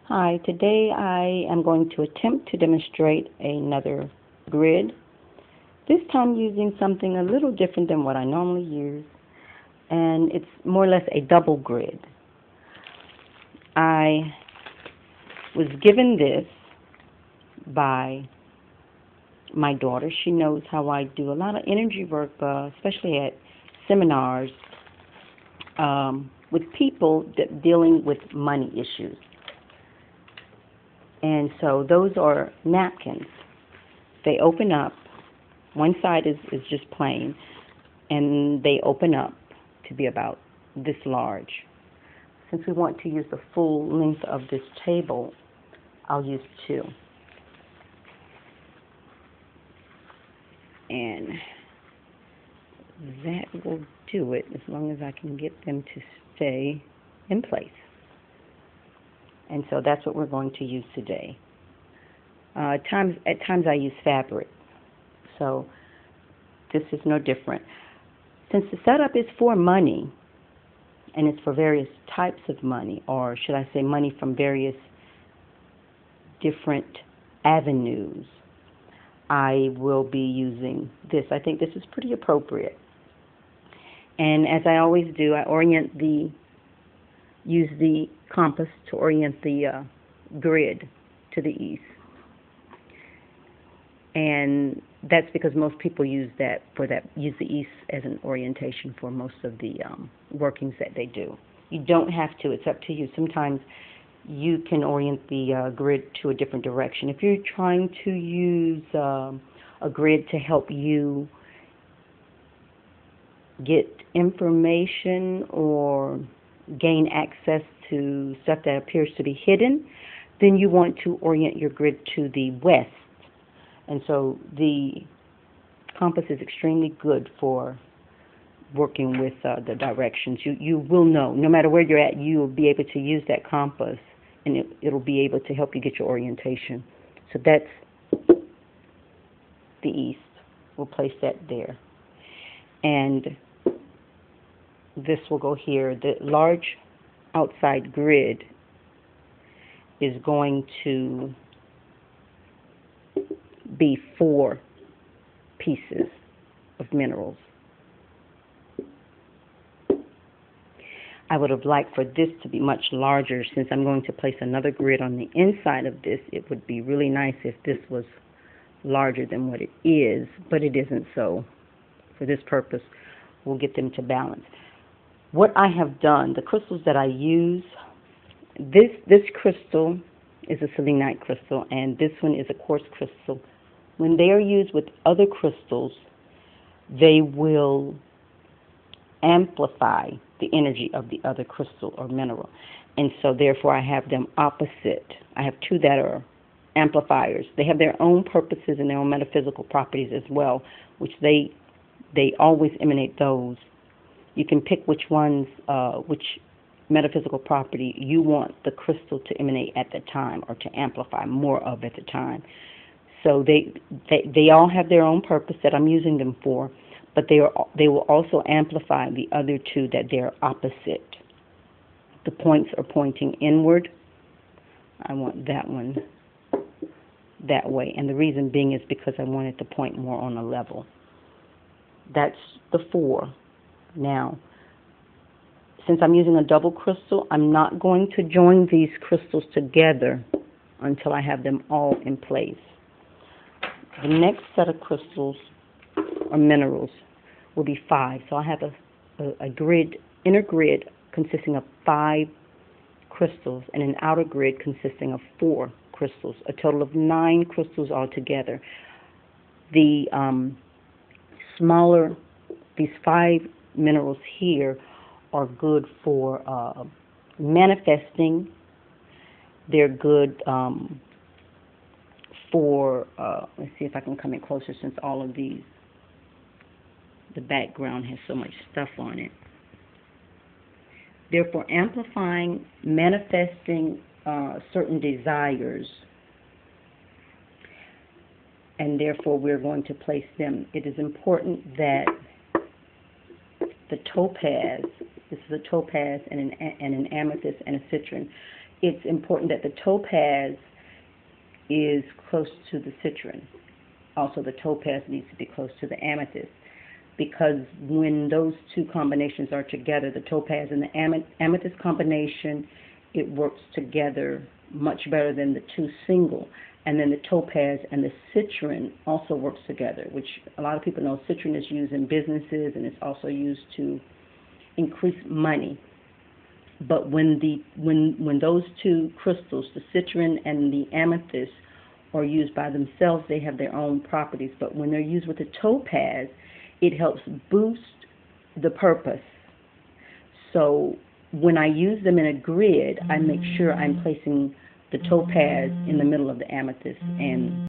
Hi, today I am going to attempt to demonstrate another grid, this time using something a little different than what I normally use, and it's more or less a double grid. I was given this by my daughter. She knows how I do a lot of energy work, especially at seminars with people dealing with money issues. And so those are napkins. They open up. One side is just plain, and they open up to be about this large. Since we want to use the full length of this table, I'll use two. And that will do it as long as I can get them to stay in place. And so that's what we're going to use today. At times I use fabric, so this is no different. Since the setup is for money, and it's for various types of money, or should I say money from various different avenues, I will be using this. I think this is pretty appropriate. And as I always do, I use the compass to orient the grid to the east. And that's because most people use use the east as an orientation for most of the workings that they do. You don't have to, it's up to you. Sometimes you can orient the grid to a different direction. If you're trying to use a grid to help you get information or gain access to stuff that appears to be hidden, then you want to orient your grid to the west. And so the compass is extremely good for working with the directions. You will know, no matter where you're at, you will be able to use that compass, and it'll be able to help you get your orientation. So that's the east. We'll place that there. And this will go here. The large outside grid is going to be 4 pieces of minerals. I would have liked for this to be much larger. Since I'm going to place another grid on the inside of this, it would be really nice if this was larger than what it is, but it isn't, so for this purpose we'll get them to balance. What I have done, the crystals that I use, this crystal is a selenite crystal, and this one is a quartz crystal. When they are used with other crystals, they will amplify the energy of the other crystal or mineral. And so therefore I have them opposite. I have 2 that are amplifiers. They have their own purposes and their own metaphysical properties as well, which they always emanate those. You can pick which ones, which metaphysical property you want the crystal to emanate at the time, or to amplify more of at the time. So they all have their own purpose that I'm using them for, but they will also amplify the other 2 that they're opposite. The points are pointing inward. I want that one that way, and the reason being is because I want it to point more on a level. That's the 4. Now, since I'm using a double crystal, I'm not going to join these crystals together until I have them all in place. The next set of crystals or minerals will be 5. So I have a grid, inner grid consisting of 5 crystals, and an outer grid consisting of 4 crystals, a total of 9 crystals altogether. The smaller, these 5 minerals here are good for manifesting. They're good for, let's see if I can come in closer since all of these, the background has so much stuff on it. They're for amplifying, manifesting certain desires, and therefore we're going to place them. It is important that the topaz, this is a topaz and an amethyst and a citron, it's important that the topaz is close to the citrine. Also, the topaz needs to be close to the amethyst, because when those two combinations are together, the topaz and the amethyst combination, it works together much better than the two single. And then the topaz and the citrine also works together, which a lot of people know citrine is used in businesses, and it's also used to increase money. But when those two crystals, the citrine and the amethyst, are used by themselves, they have their own properties. But when they're used with the topaz, it helps boost the purpose. So when I use them in a grid, I make sure I'm placing the topaz in the middle of the amethyst and